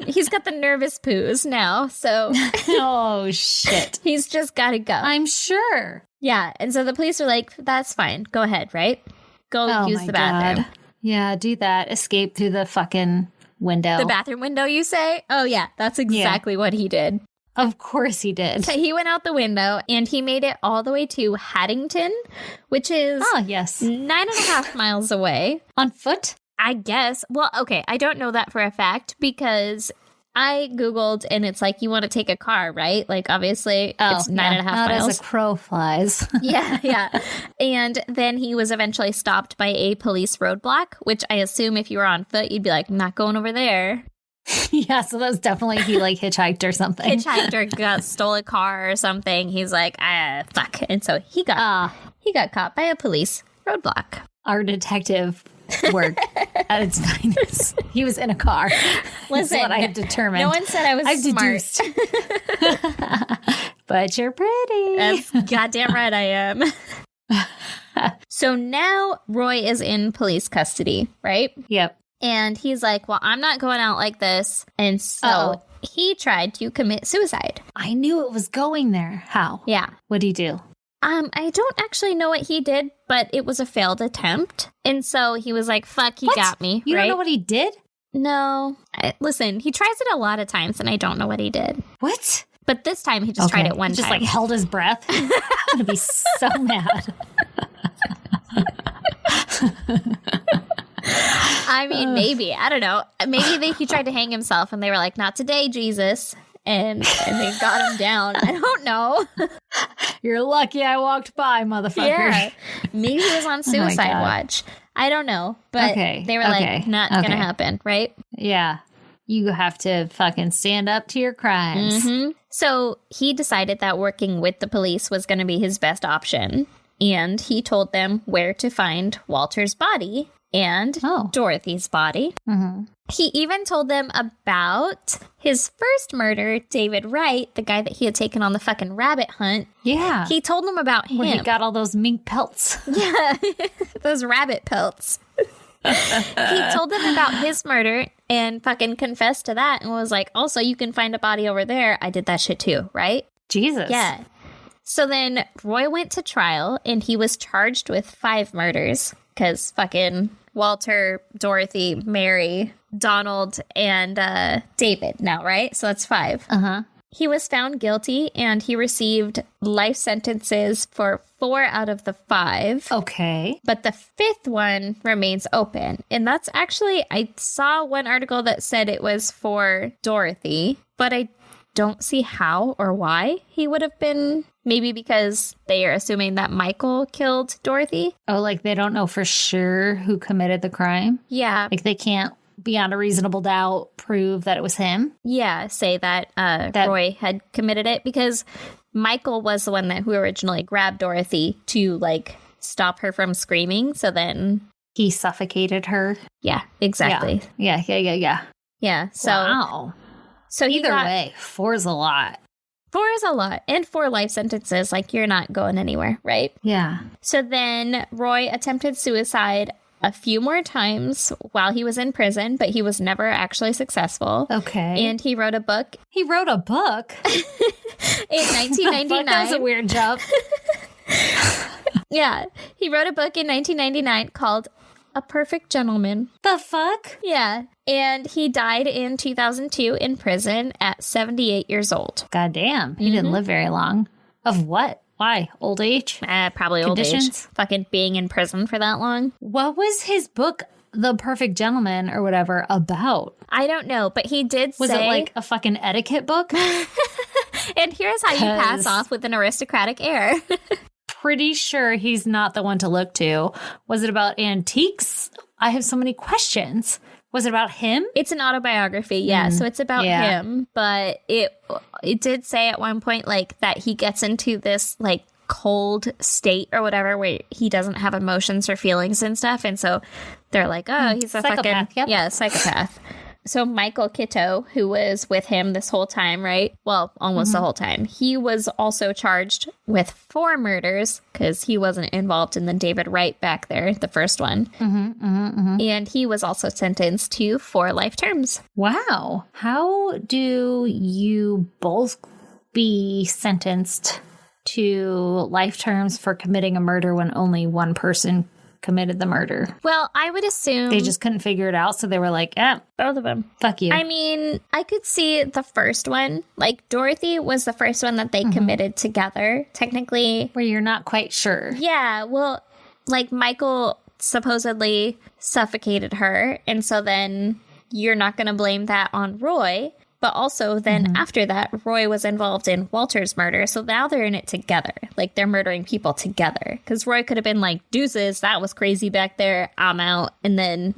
he's got the nervous poos now, so Oh, shit. he's just got to go. I'm sure. Yeah, and so the police are like, that's fine. Go ahead, right? Go use my the bathroom. God. Yeah, do that. Escape through the fucking window. The bathroom window, you say? Oh, yeah, that's exactly what he did. Of course he did. So he went out the window and he made it all the way to Haddington, which is Yes. 9.5 miles away. On foot? I guess. Well, okay, I don't know that for a fact because I Googled and it's like, you want to take a car, right? Like, obviously, it's 9.5 Not miles. as a crow flies. Yeah. And then he was eventually stopped by a police roadblock, which I assume if you were on foot, you'd be like, not going over there. Yeah, so that's definitely he like hitchhiked or something. Hitchhiked or stole a car or something. He's like, fuck. And so he got caught by a police roadblock. Our detective work at its finest. He was in a car. Listen, That's what I have determined. No one said I was I've smart. deduced. But you're pretty. That's goddamn right I am. So now Roy is in police custody, right? Yep. And he's like, well, I'm not going out like this. And so he tried to commit suicide. I knew it was going there. How? Yeah. What'd he do? I don't actually know what he did, but it was a failed attempt. And so he was like, fuck, he got me. You right? don't know what he did? No. Listen, he tries it a lot of times and I don't know what he did. What? But this time he just tried it one He just time. like held his breath. I'm gonna be so mad. I mean, maybe. I don't know. Maybe he tried to hang himself and they were like, not today, Jesus. And they got him down. I don't know. You're lucky I walked by, motherfucker. Yeah. Maybe he was on suicide watch. I don't know. But they were like, not going to happen, right? Yeah. You have to fucking stand up to your crimes. Mm-hmm. So he decided that working with the police was going to be his best option. And he told them where to find Walter's body and Dorothy's body. Mm-hmm. He even told them about his first murder, David Wright, the guy that he had taken on the fucking rabbit hunt. Yeah. He told them about him. Where he got all those mink pelts. Yeah, those rabbit pelts. He told them about his murder and fucking confessed to that and was like, also, you can find a body over there. I did that shit too, right? Jesus. Yeah. So then Roy went to trial and he was charged with 5 murders because fucking Walter, Dorothy, Mary, Donald, and David now, right? So that's 5. Uh-huh. He was found guilty and he received life sentences for 4 out of the 5. Okay. But the 5th one remains open. And that's actually, I saw one article that said it was for Dorothy, but I don't see how or why he would have been. Maybe because they are assuming that Michael killed Dorothy. Oh, like they don't know for sure who committed the crime? Yeah. Like they can't, beyond a reasonable doubt, prove that it was him? Yeah, say that Roy had committed it because Michael was the one who originally grabbed Dorothy to, like, stop her from screaming. So then He suffocated her? Yeah, exactly. Yeah. Yeah, so... Wow. So Either way, 4 is a lot. 4 is a lot. And 4 life sentences, like, you're not going anywhere, right? Yeah. So then Roy attempted suicide a few more times while he was in prison, but he was never actually successful. Okay. And he wrote a book. He wrote a book? In 1999. That was a weird jump. Yeah. He wrote a book in 1999 called A Perfect Gentleman. The fuck? Yeah. And he died in 2002 in prison at 78 years old. God damn. He didn't live very long. Of what? Why? Old age? Probably old age. Conditions? Fucking being in prison for that long. What was his book, The Perfect Gentleman or whatever, about? I don't know, but he did Was say... it like a fucking etiquette book? And here's how you pass off with an aristocratic air. Pretty sure he's not the one to look to. Was it about antiques? I have so many questions. Was it about him? It's an autobiography, yeah. So it's about him, but it did say at one point like that he gets into this like cold state or whatever where he doesn't have emotions or feelings and stuff, and so they're like, oh, he's a Psychopath, fucking psychopath. So Michael Kitto, who was with him this whole time, right? Well, almost the whole time. He was also charged with 4 murders because he wasn't involved in the David Wright back there, the first one. And he was also sentenced to 4 life terms. Wow. How do you both be sentenced to life terms for committing a murder when only one person committed the murder? Well, I would assume They just couldn't figure it out, so they were like, both of them. fuck you. I mean, I could see the first one. Like, Dorothy was the first one that they committed together, technically. Where you're not quite sure. Yeah, well, like, Michael supposedly suffocated her, and so then you're not going to blame that on Roy. But also then after that, Roy was involved in Walter's murder. So now they're in it together. Like, they're murdering people together. Because Roy could have been like, deuces, that was crazy back there. I'm out. And then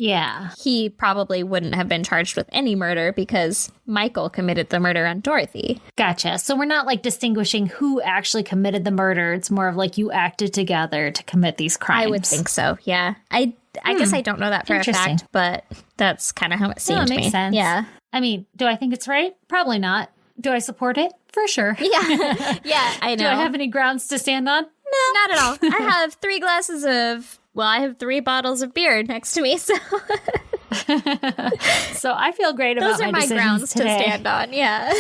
he probably wouldn't have been charged with any murder because Michael committed the murder on Dorothy. Gotcha. So we're not like distinguishing who actually committed the murder. It's more of like you acted together to commit these crimes. I would think so, yeah. I guess I don't know that for a fact, but that's kind of how it seemed to me. Makes sense. Yeah. I mean, do I think it's right? Probably not. Do I support it? For sure. Yeah. Yeah, I know. Do I have any grounds to stand on? No, not at all. I have 3 glasses of, well, I have 3 bottles of beer next to me, so So I feel great about those are my grounds today. to stand on. Yeah.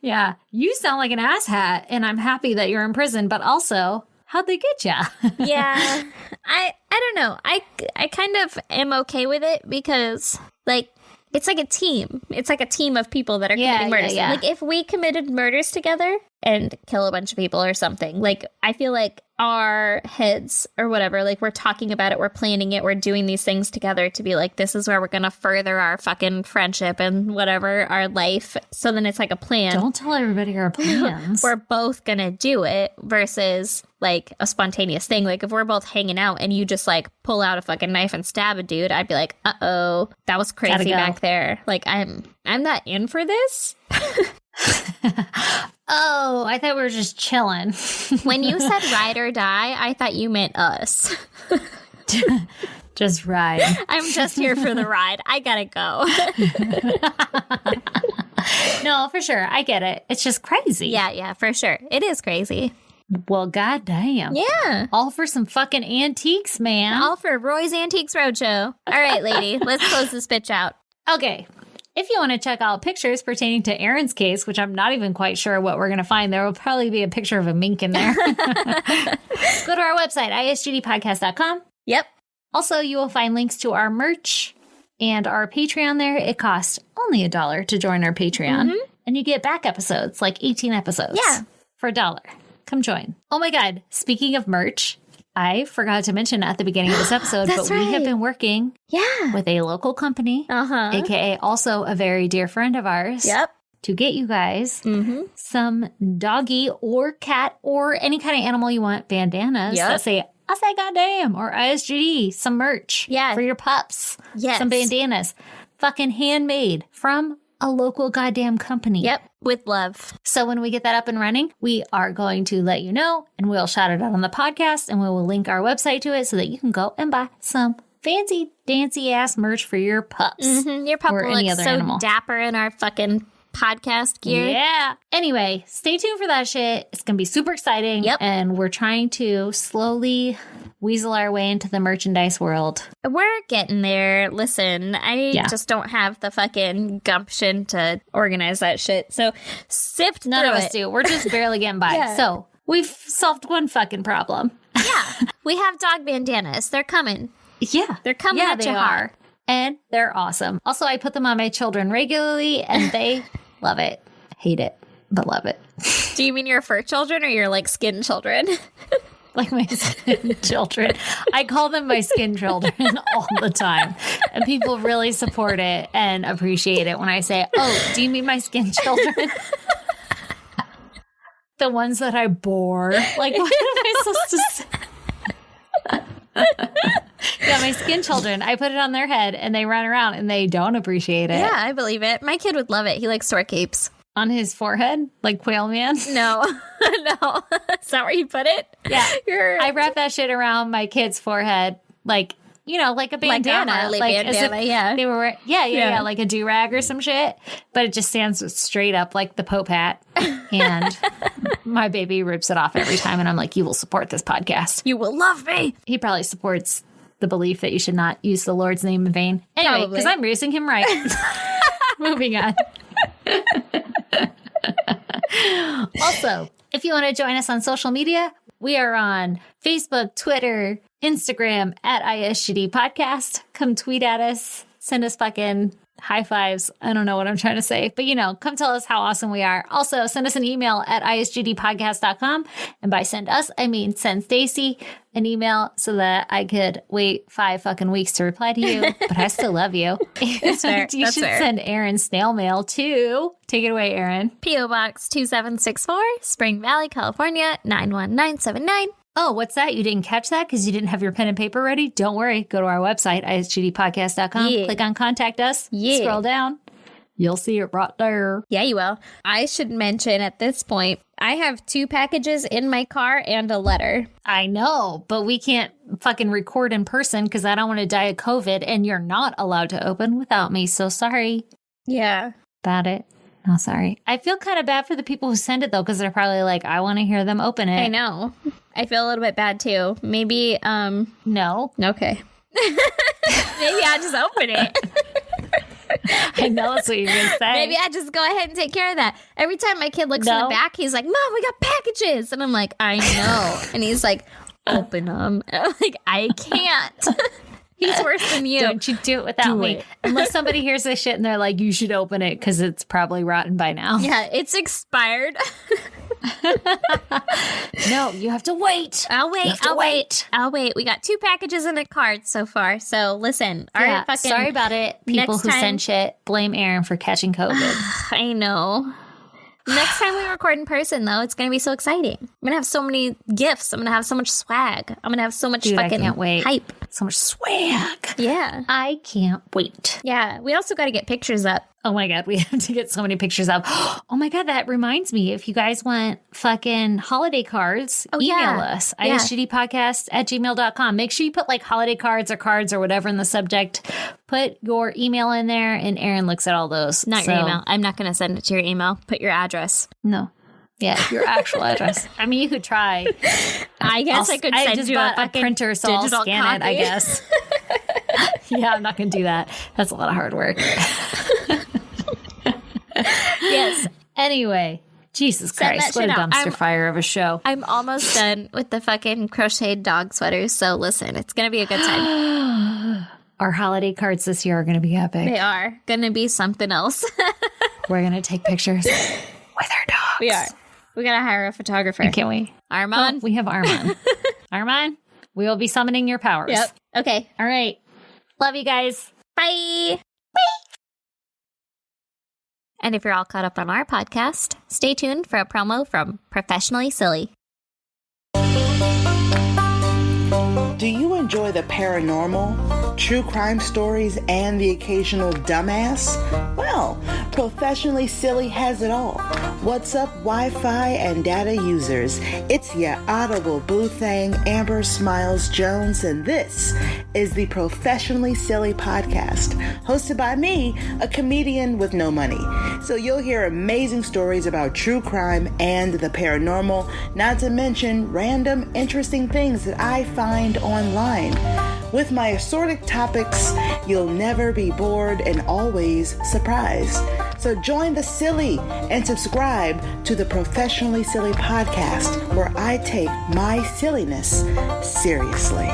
Yeah. You sound like an asshat, and I'm happy that you're in prison, but also, how'd they get ya? Yeah. I don't know. I kind of am okay with it because, like, it's like a team. It's like a team of people that are committing murders. Yeah. Like, if we committed murders together and kill a bunch of people or something, like, I feel like our heads or whatever, like, we're talking about it, we're planning it, we're doing these things together to be like, this is where we're going to further our fucking friendship and whatever, our life. So then it's like a plan. Don't tell everybody our plans. We're both going to do it versus like a spontaneous thing. Like, if we're both hanging out and you just like pull out a fucking knife and stab a dude, I'd be like, uh-oh, that was crazy back there. Like, I'm not in for this. Oh, I thought we were just chilling. When you said ride or die, I thought you meant us. Just ride. I'm just here for the ride. I gotta go. No, for sure. I get it. It's just crazy. Yeah, for sure. It is crazy. Well, goddamn. Yeah. All for some fucking antiques, man. All for Roy's Antiques Roadshow. All right, lady, let's close this bitch out. Okay. If you want to check out pictures pertaining to Erin's case, which I'm not even quite sure what we're going to find, there will probably be a picture of a mink in there. Go to our website, isgdpodcast.com. Yep. Also, you will find links to our merch and our Patreon there. It costs only $1 to join our Patreon. And you get back episodes, like 18 episodes. Yeah. For $1. Come join. Oh my God. Speaking of merch, I forgot to mention at the beginning of this episode, but we have been working with a local company, aka also a very dear friend of ours, to get you guys some doggy or cat or any kind of animal you want bandanas that say, I say goddamn, or ISGD, some merch for your pups. Yes. Some bandanas. Fucking handmade from a local goddamn company. Yep. With love. So when we get that up and running, we are going to let you know, and we'll shout it out on the podcast, and we will link our website to it so that you can go and buy some fancy, dancy ass merch for your pups. Your pup or will any look other so animal. dapper in our fucking podcast gear. Yeah. Anyway, stay tuned for that shit. It's going to be super exciting. Yep. And we're trying to slowly weasel our way into the merchandise world. We're getting there. Listen, I just don't have the fucking gumption to organize that shit. So sift None through of it. us do. We're just barely getting by. Yeah. So we've solved one fucking problem. Yeah. We have dog bandanas. They're coming. Yeah. They're coming at they you are. hard. And they're awesome. Also, I put them on my children regularly, and they love it. Hate it, but love it. Do you mean your fur children or your like skin children? Like my skin children. I call them my skin children all the time. And people really support it and appreciate it when I say, oh, do you mean my skin children? The ones that I bore. Like, what am I supposed to say? Yeah, my skin children. I put it on their head and they run around and they don't appreciate it. Yeah, I believe it. My kid would love it. He likes store capes. On his forehead, like Quail Man. No, no. Is that where you put it? Yeah. I wrap that shit around my kid's forehead, like like a bandana. Harley like bandana, yeah. They were, yeah, like a do-rag or some shit. But it just stands straight up like the Pope hat. And my baby rips it off every time. And I'm like, you will support this podcast. You will love me. He probably supports the belief that you should not use the Lord's name in vain. Anyway, because I'm raising him right. Moving on. Also, if you want to join us on social media, we are on Facebook, Twitter, Instagram at ISGD Podcast. Come tweet at us. Send us fucking high fives. I don't know what I'm trying to say, but come tell us how awesome we are. Also, send us an email at isgdpodcast.com. And by send us, I mean send Stacy an email so that I could wait 5 fucking weeks to reply to you. But I still love you. That's fair. You should send Aaron snail mail too. Take it away, Aaron. P.O. Box 2764, Spring Valley, California, 91979. Oh, what's that? You didn't catch that because you didn't have your pen and paper ready? Don't worry. Go to our website, isgdpodcast.com. Yeah. Click on Contact Us. Yeah. Scroll down. You'll see it right there. Yeah, you will. I should mention at this point, I have 2 packages in my car and a letter. I know, but we can't fucking record in person because I don't want to die of COVID, and you're not allowed to open without me. So sorry Yeah. about it. No, sorry. I feel kind of bad for the people who send it, though, because they're probably like, I want to hear them open it. I know. I feel a little bit bad, too. Maybe, No. okay. Maybe I'll just open it. I know that's what you're going to say. Maybe I just go ahead and take care of that. Every time my kid looks in the back, he's like, Mom, we got packages. And I'm like, I know. And he's like, open them. And I'm like, I can't. He's worse than you. Don't you do it without me. it. Unless somebody hears this shit and they're like, you should open it because it's probably rotten by now. Yeah, it's expired. No, you have to wait. I'll wait. You have to wait. I'll wait. We got 2 packages in the cart so far. So listen. All right, fucking. Sorry about it. People next who time- send shit, blame Aaron for catching COVID. I know. Next time we record in person, though, it's going to be so exciting. I'm going to have so many gifts. I'm going to have so much swag. I'm going to have so much Dude, I fucking can't wait. hype. So much swag. Yeah. I can't wait. Yeah. We also got to get pictures up. Oh my God, we have to get so many pictures up. Oh my God, that reminds me. If you guys want fucking holiday cards, email us. Yeah. isgdpodcast@gmail.com. Make sure you put like holiday cards or whatever in the subject. Put your email in there and Aaron looks at all those. Not your email. I'm not going to send it to your email. Put your address. No. Yeah, your actual address. I mean, you could try. I guess I could send just you bought a fucking printer, so I'll digital scan copy. it, I guess. Yeah, I'm not going to do that. That's a lot of hard work. Yes. Anyway, Jesus Send Christ, that what a shit out. dumpster fire of a show. I'm almost done with the fucking crocheted dog sweaters. So listen, it's going to be a good time. Our holiday cards this year are going to be epic. They are going to be something else. We're going to take pictures with our dogs. We are. We got to hire a photographer. Can't we? Armand? Oh, we have Armand. Armand, we will be summoning your powers. Yep. Okay. All right. Love you guys. Bye. And if you're all caught up on our podcast, stay tuned for a promo from Professionally Silly. Do you enjoy the paranormal, true crime stories, and the occasional dumbass? Well, Professionally Silly has it all. What's up, Wi-Fi and data users? It's your audible boo thing, Amber Smiles Jones, and this is the Professionally Silly podcast, hosted by me, a comedian with no money. So you'll hear amazing stories about true crime and the paranormal, not to mention random, interesting things that I find online. With my assorted topics, you'll never be bored and always surprised. So join the silly and subscribe to the Professionally Silly podcast, where I take my silliness seriously.